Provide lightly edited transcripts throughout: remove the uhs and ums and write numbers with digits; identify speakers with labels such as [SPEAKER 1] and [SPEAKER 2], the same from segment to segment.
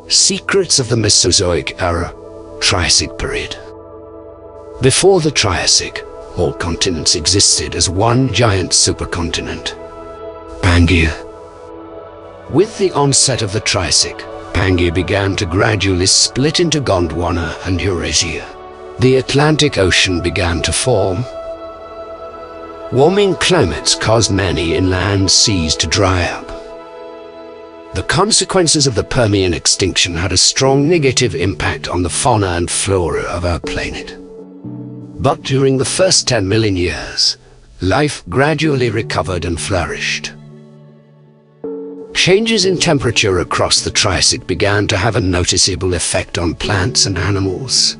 [SPEAKER 1] Secrets of the Mesozoic Era, Triassic Period. Before the Triassic, all continents existed as one giant supercontinent, Pangaea. With the onset of the Triassic, Pangaea began to gradually split into Gondwana and Eurasia. The Atlantic Ocean began to form. Warming climates caused many inland seas to dry up. The consequences of the Permian extinction had a strong negative impact on the fauna and flora of our planet. But during the first 10 million years, life gradually recovered and flourished. Changes in temperature across the Triassic began to have a noticeable effect on plants and animals.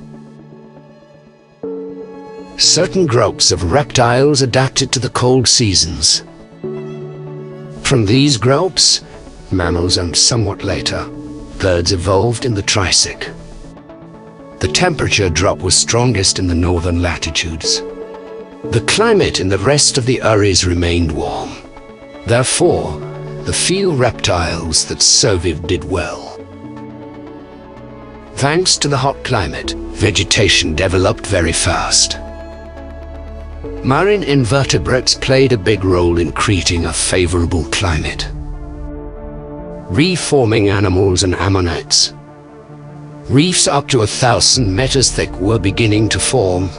[SPEAKER 1] Certain groups of reptiles adapted to the cold seasons. From these groups, mammals and somewhat later, birds evolved in the Triassic. The temperature drop was strongest in the northern latitudes. The climate in the rest of the areas remained warm. Therefore, the few reptiles that survived did well. Thanks to the hot climate, vegetation developed very fast. Marine invertebrates played a big role in creating a favorable climate. Reef-forming animals and ammonites. Reefs up to 1,000 meters thick were beginning to form.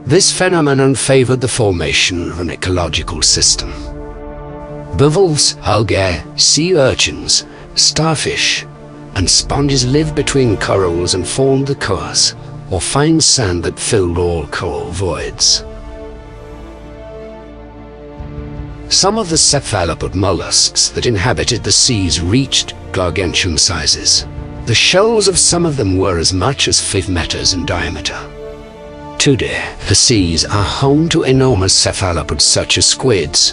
[SPEAKER 1] This phenomenon favored the formation of an ecological system. Bivalves, algae, sea urchins, starfish, and sponges lived between corals and formed the cores, or fine sand that filled all coral voids. Some of the cephalopod mollusks that inhabited the seas reached gargantuan sizes. The shells of some of them were as much as 5 meters in diameter. Today, the seas are home to enormous cephalopods such as squids,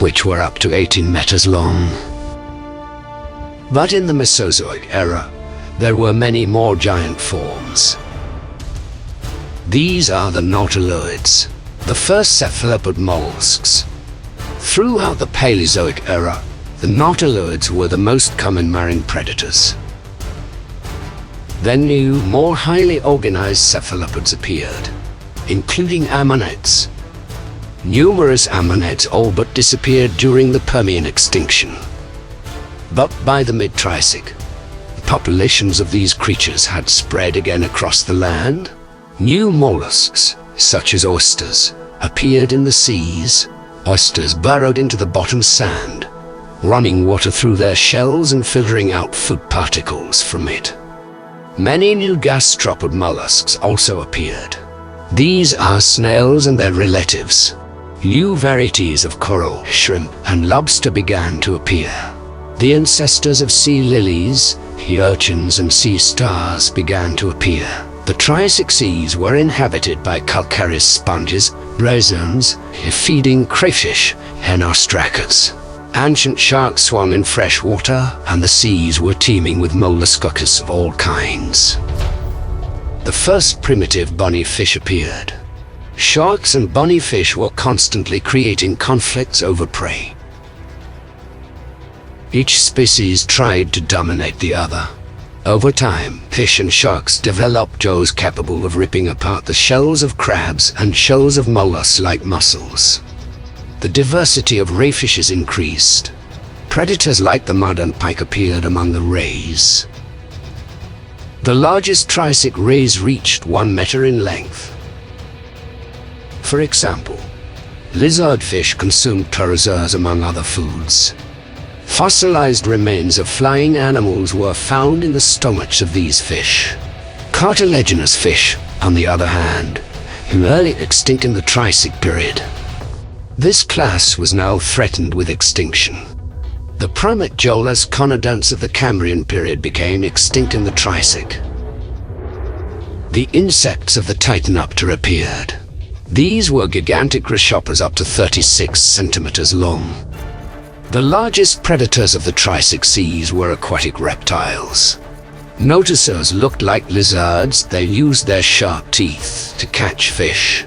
[SPEAKER 1] which were up to 18 meters long. But in the Mesozoic era, there were many more giant forms. These are the nautiloids, the first cephalopod mollusks. Throughout the Paleozoic era, the nautiloids were the most common marine predators. Then new, more highly organized cephalopods appeared, including ammonites. Numerous ammonites all but disappeared during the Permian extinction. But by the mid-Triassic, the populations of these creatures had spread again across the land. New mollusks, such as oysters, appeared in the seas. Oysters burrowed into the bottom sand, running water through their shells and filtering out food particles from it. Many new gastropod mollusks also appeared. These are snails and their relatives. New varieties of coral, shrimp, and lobster began to appear. The ancestors of sea lilies, sea urchins, and sea stars began to appear. The Triassic seas were inhabited by calcareous sponges, rhizomes, feeding crayfish, and ostracods. Ancient sharks swam in fresh water, and the seas were teeming with molluscous of all kinds. The first primitive bunny fish appeared. Sharks and bunny fish were constantly creating conflicts over prey. Each species tried to dominate the other. Over time, fish and sharks developed jaws capable of ripping apart the shells of crabs and shells of mollusks like mussels. The diversity of rayfishes increased. Predators like the mud and pike appeared among the rays. The largest Triassic rays reached 1 meter in length. For example, lizardfish consumed pterosaurs among other foods. Fossilized remains of flying animals were found in the stomachs of these fish. Cartilaginous fish, on the other hand, were early extinct in the Triassic period. This class was now threatened with extinction. The primate Jolus conodonts of the Cambrian period became extinct in the Triassic. The insects of the Titanoptera appeared. These were gigantic grasshoppers up to 36 centimeters long. The largest predators of the Triassic seas were aquatic reptiles. Notosaurs looked like lizards. They used their sharp teeth to catch fish.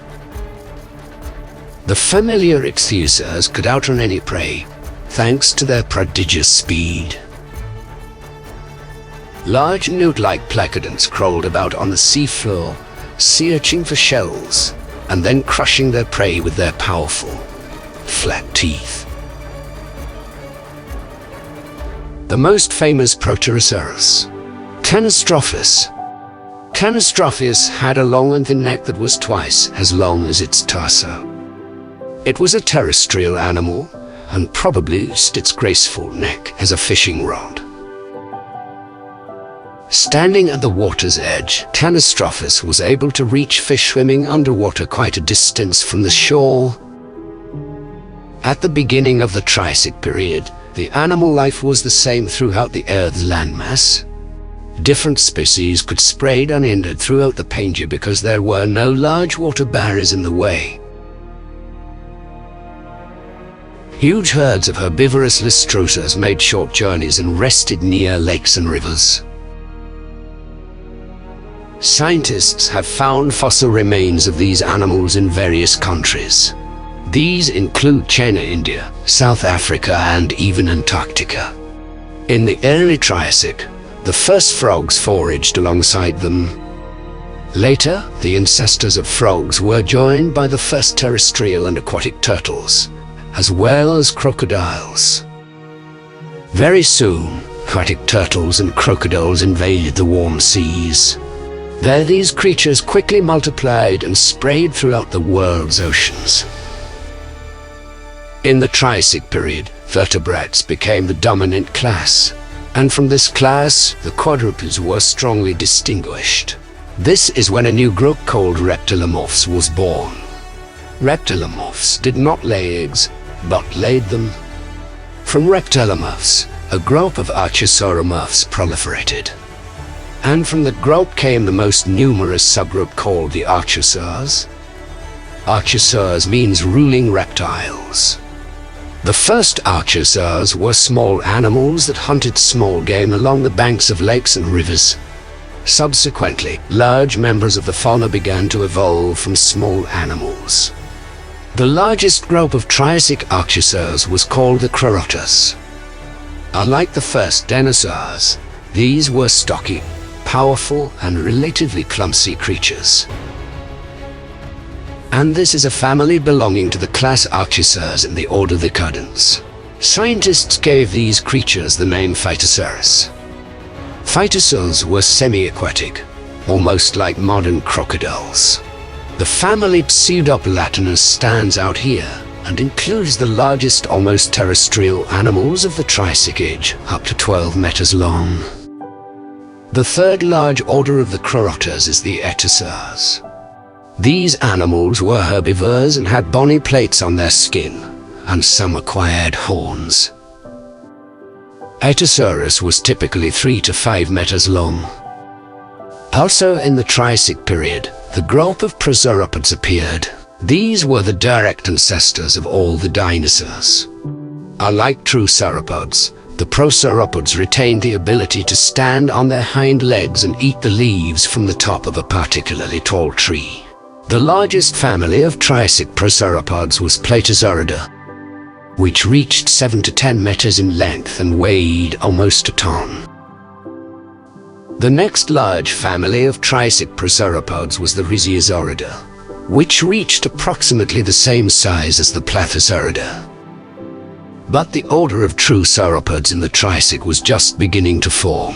[SPEAKER 1] The familiar Ichthyosaurs could outrun any prey, thanks to their prodigious speed. Large newt-like placodonts crawled about on the seafloor, searching for shells, and then crushing their prey with their powerful, flat teeth. The most famous Proterosaurus, Canistrophus. Canistrophus had a long and thin neck that was twice as long as its torso. It was a terrestrial animal, and probably used its graceful neck as a fishing rod. Standing at the water's edge, Canistrophus was able to reach fish swimming underwater quite a distance from the shore. At the beginning of the Triassic period, the animal life was the same throughout the Earth's landmass. Different species could spread unhindered throughout the Pangaea because there were no large water barriers in the way. Huge herds of herbivorous Lystrosaurs made short journeys and rested near lakes and rivers. Scientists have found fossil remains of these animals in various countries. These include China, India, South Africa, and even Antarctica. In the early Triassic, the first frogs foraged alongside them. Later, the ancestors of frogs were joined by the first terrestrial and aquatic turtles, as well as crocodiles. Very soon, aquatic turtles and crocodiles invaded the warm seas. There these creatures quickly multiplied and spread throughout the world's oceans. In the Triassic period, vertebrates became the dominant class, and from this class, the quadrupeds were strongly distinguished. This is when a new group called reptilomorphs was born. Reptilomorphs did not lay eggs, but laid them. From reptilomorphs, a group of archosauromorphs proliferated. And from that group came the most numerous subgroup called the archosaurs. Archosaurs means ruling reptiles. The first archosaurs were small animals that hunted small game along the banks of lakes and rivers. Subsequently, large members of the fauna began to evolve from small animals. The largest group of Triassic archosaurs was called the Corotus. Unlike the first dinosaurs, these were stocky, powerful, and relatively clumsy creatures. And this is a family belonging to the class Archosaurs in the order Licodons. Scientists gave these creatures the name Phytosaurus. Phytosaurs were semi-aquatic, almost like modern crocodiles. The family Pseudopelatinus stands out here and includes the largest almost terrestrial animals of the Triassic Age, up to 12 meters long. The third large order of the Corotus is the Ichthyosaurs. These animals were herbivores and had bony plates on their skin, and some acquired horns. Ichthyosaurus was typically 3 to 5 meters long. Also in the Triassic period, the group of prosauropods appeared. These were the direct ancestors of all the dinosaurs. Unlike true sauropods, the prosauropods retained the ability to stand on their hind legs and eat the leaves from the top of a particularly tall tree. The largest family of Triassic prosauropods was Plesiosauridae, which reached 7 to 10 meters in length and weighed almost a ton. The next large family of Triassic prosauropods was the Plesiosauridae, which reached approximately the same size as the Plesiosauridae. But the order of true sauropods in the Triassic was just beginning to form.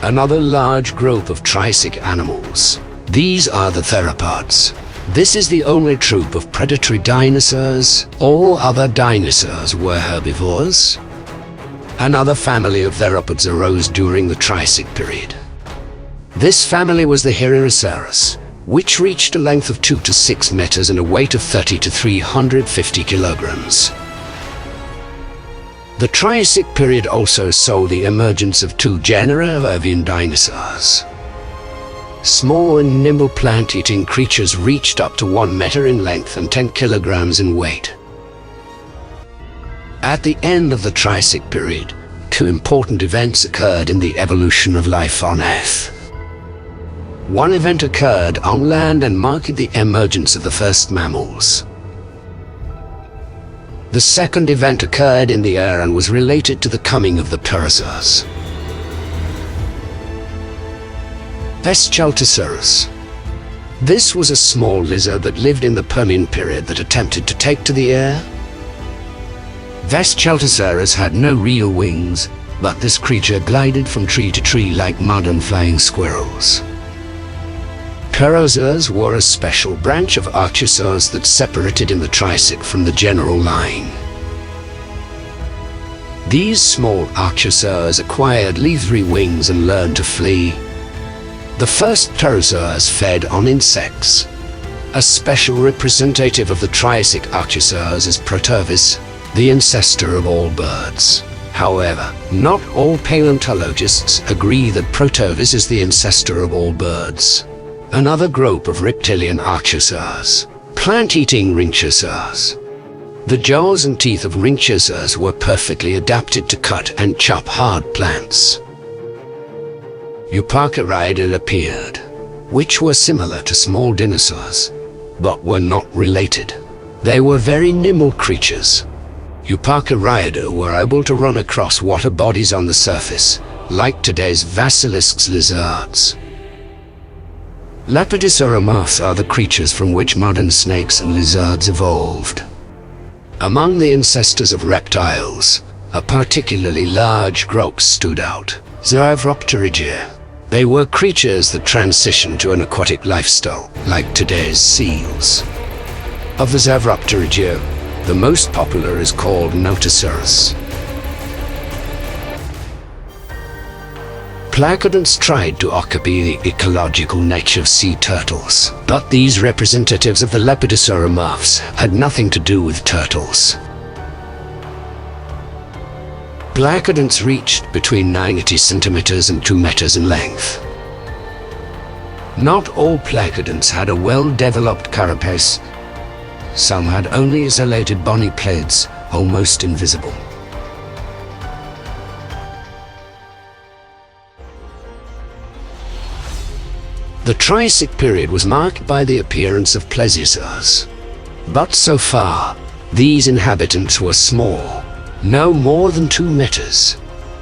[SPEAKER 1] Another large group of Triassic animals. These are the theropods. This is the only troop of predatory dinosaurs. All other dinosaurs were herbivores. Another family of theropods arose during the Triassic period. This family was the Herosaurus, which reached a length of 2 to 6 meters and a weight of 30 to 350 kilograms. The Triassic period also saw the emergence of 2 genera of avian dinosaurs. Small and nimble plant-eating creatures reached up to 1 meter in length and 10 kilograms in weight. At the end of the Triassic period, 2 important events occurred in the evolution of life on Earth. One event occurred on land and marked the emergence of the first mammals. The second event occurred in the air and was related to the coming of the pterosaurs. Ichthyosaurs. This was a small lizard that lived in the Permian period that attempted to take to the air. Ichthyosaurs had no real wings, but this creature glided from tree to tree like modern flying squirrels. Pterosaurs were a special branch of archosaurs that separated in the Triassic from the general line. These small archosaurs acquired leathery wings and learned to flee. The first pterosaurs fed on insects. A special representative of the Triassic archosaurs is Protovis, the ancestor of all birds. However, not all paleontologists agree that Protovis is the ancestor of all birds. Another group of reptilian archosaurs, plant-eating rhynchosaurs. The jaws and teeth of rhynchosaurs were perfectly adapted to cut and chop hard plants. Euparkeridae appeared, which were similar to small dinosaurs, but were not related. They were very nimble creatures. Euparkeridae were able to run across water bodies on the surface, like today's basilisks lizards. Lepidosauromoths are the creatures from which modern snakes and lizards evolved. Among the ancestors of reptiles, a particularly large group stood out, Zoopterygia. They were creatures that transitioned to an aquatic lifestyle, like today's seals. Of the Zoopterygia, the most popular is called Notosaurus. Placodonts tried to occupy the ecological niche of sea turtles, but these representatives of the Lepidosauromoths had nothing to do with turtles. Placodonts reached between 90 centimeters and 2 meters in length. Not all placodonts had a well-developed carapace. Some had only isolated bony plates, almost invisible. The Triassic period was marked by the appearance of plesiosaurs. But so far, these inhabitants were small, no more than 2 meters.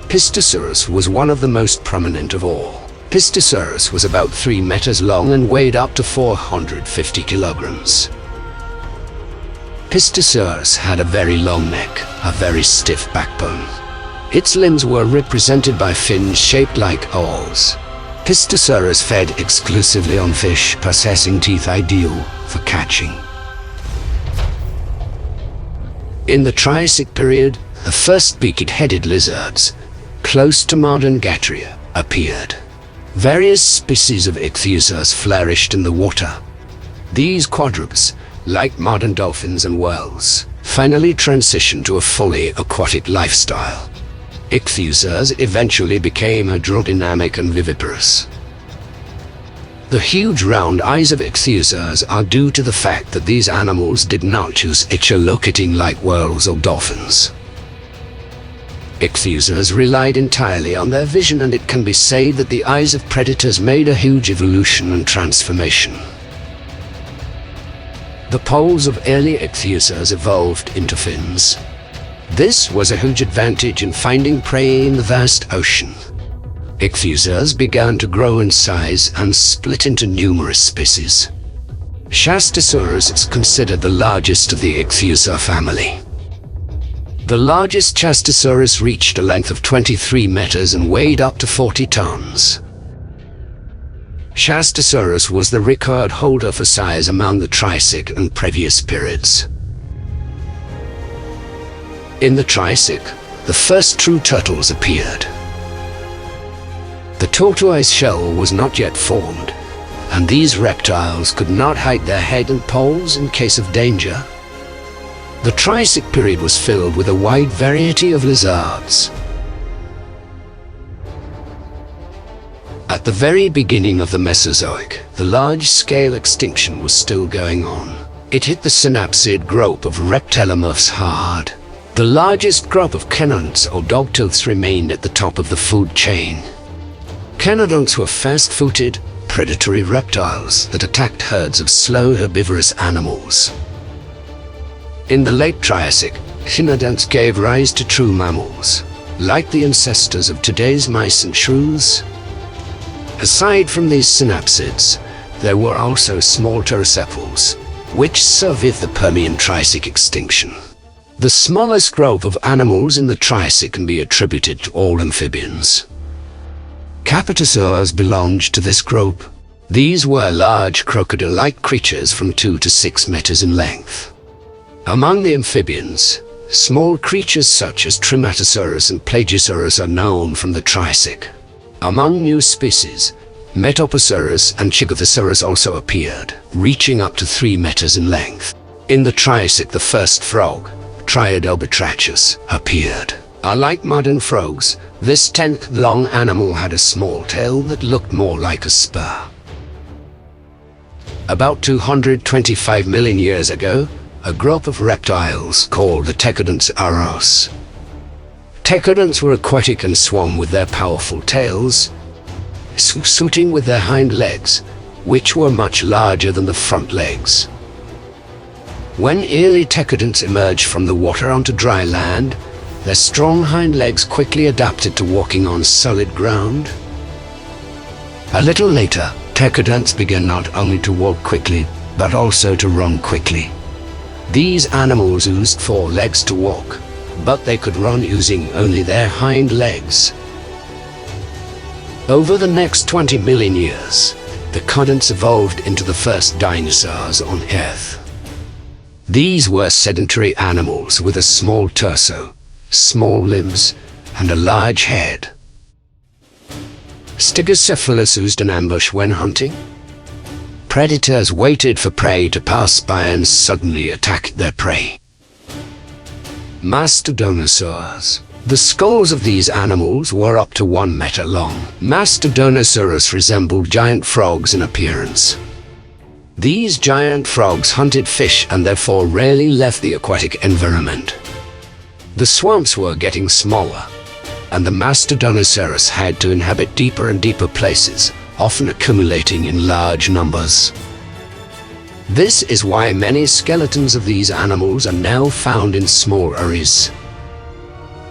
[SPEAKER 1] Ichthyosaurus was one of the most prominent of all. Ichthyosaurus was about 3 meters long and weighed up to 450 kilograms. Ichthyosaurus had a very long neck, a very stiff backbone. Its limbs were represented by fins shaped like awls. Ichthyosaurus fed exclusively on fish, possessing teeth ideal for catching. In the Triassic period, the first beaked-headed lizards, close to modern Gatria, appeared. Various species of Ichthyosaurs flourished in the water. These quadrupeds, like modern dolphins and whales, finally transitioned to a fully aquatic lifestyle. Ichthyosaurs eventually became hydrodynamic and viviparous. The huge round eyes of Ichthyosaurs are due to the fact that these animals did not use echolocating like whales or dolphins. Ichthyosaurs relied entirely on their vision, and it can be said that the eyes of predators made a huge evolution and transformation. The poles of early Ichthyosaurs evolved into fins. This was a huge advantage in finding prey in the vast ocean. Ichthyosaurs began to grow in size and split into numerous species. Chastosaurus is considered the largest of the Ichthyosaur family. The largest Chastosaurus reached a length of 23 meters and weighed up to 40 tons. Chastosaurus was the record holder for size among the Triassic and previous periods. In the Triassic, the first true turtles appeared. The tortoise shell was not yet formed, and these reptiles could not hide their head and paws in case of danger. The Triassic period was filled with a wide variety of lizards. At the very beginning of the Mesozoic, the large-scale extinction was still going on. It hit the synapsid group of reptilomoths hard. The largest group of canodonts or dogtooths remained at the top of the food chain. Canodonts were fast-footed, predatory reptiles that attacked herds of slow herbivorous animals. In the late Triassic, Synodonts gave rise to true mammals, like the ancestors of today's mice and shrews. Aside from these synapsids, there were also small pterocephals, which survived the Permian Triassic extinction. The smallest group of animals in the Triassic can be attributed to all amphibians. Capitosaurs belonged to this group. These were large crocodile-like creatures from 2 to 6 meters in length. Among the amphibians, small creatures such as Triassic and plesiosaurs are known from the Triassic. Among new species, Metoposaurus and Ichthyosaurs also appeared, reaching up to 3 meters in length. In the Triassic, the first frog, Triadobatrachus, appeared. Unlike modern frogs, this 10-long animal had a small tail that looked more like a spur. About 225 million years ago, a group of reptiles called the Tecodonts arose. Tecodonts were aquatic and swam with their powerful tails, suiting with their hind legs, which were much larger than the front legs. When early tecodonts emerged from the water onto dry land, their strong hind legs quickly adapted to walking on solid ground. A little later, tecodonts began not only to walk quickly, but also to run quickly. These animals used 4 legs to walk, but they could run using only their hind legs. Over the next 20 million years, the tecodonts evolved into the first dinosaurs on Earth. These were sedentary animals with a small torso, small limbs, and a large head. Stegocephalus used an ambush when hunting. Predators waited for prey to pass by and suddenly attacked their prey. Mastodonsaurs. The skulls of these animals were up to 1 meter long. Mastodonsaurus resembled giant frogs in appearance. These giant frogs hunted fish and therefore rarely left the aquatic environment. The swamps were getting smaller, and the Mastodonsaurus had to inhabit deeper and deeper places, often accumulating in large numbers. This is why many skeletons of these animals are now found in small areas.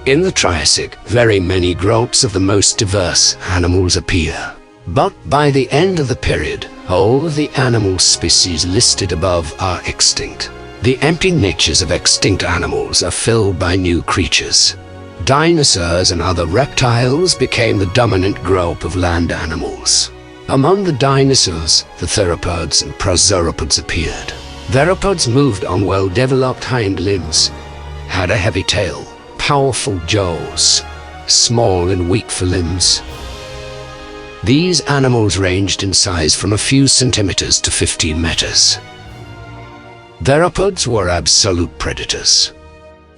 [SPEAKER 1] In the Triassic, very many groups of the most diverse animals appear. But by the end of the period, all of the animal species listed above are extinct. The empty niches of extinct animals are filled by new creatures. Dinosaurs and other reptiles became the dominant group of land animals. Among the dinosaurs, the theropods and prosauropods appeared. Theropods moved on well-developed hind limbs, had a heavy tail, powerful jaws, small and weak for limbs. These animals ranged in size from a few centimeters to 15 meters. Theropods were absolute predators.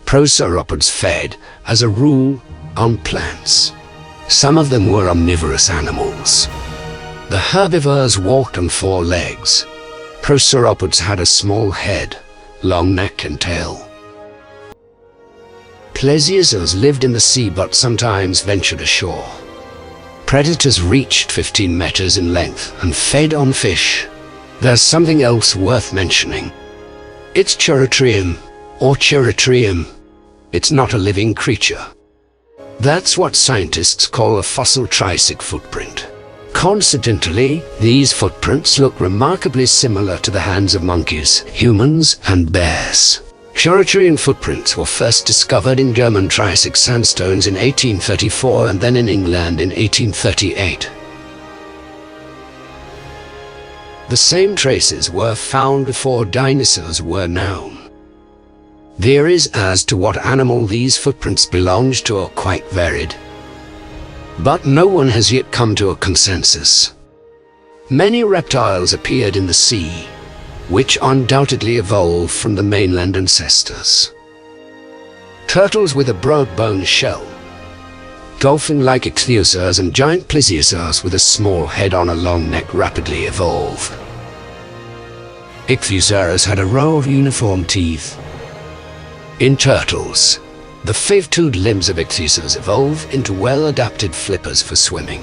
[SPEAKER 1] Prosauropods fed, as a rule, on plants. Some of them were omnivorous animals. The herbivores walked on 4 legs. Prosauropods had a small head, long neck and tail. Plesiosaurs lived in the sea but sometimes ventured ashore. Predators reached 15 meters in length and fed on fish. There's something else worth mentioning. It's Chorotrium, or Chorotrium. It's not a living creature. That's what scientists call a fossil Triassic footprint. Coincidentally, these footprints look remarkably similar to the hands of monkeys, humans, and bears. Chorotrian footprints were first discovered in German Triassic sandstones in 1834 and then in England in 1838. The same traces were found before dinosaurs were known. Theories as to what animal these footprints belonged to are quite varied, but no one has yet come to a consensus. Many reptiles appeared in the sea, which undoubtedly evolved from the mainland ancestors. Turtles with a broad bone shell, dolphin-like Ichthyosaurs and giant plesiosaurs with a small head on a long neck rapidly evolved. Ichthyosaurs had a row of uniform teeth. In turtles, the 5-toed limbs of Ichthyosaurs evolved into well-adapted flippers for swimming.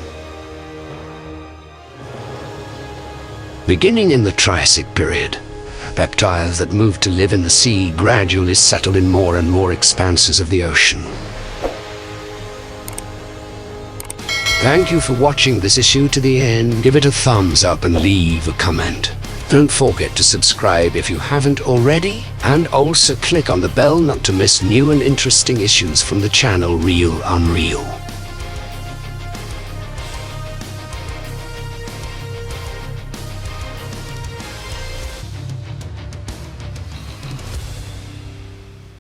[SPEAKER 1] Beginning in the Triassic period, reptiles that moved to live in the sea gradually settled in more and more expanses of the ocean. Thank you for watching this issue to the end. Give it a thumbs up and leave a comment. Don't forget to subscribe if you haven't already, and also click on the bell not to miss new and interesting issues from the channel Real Unreal.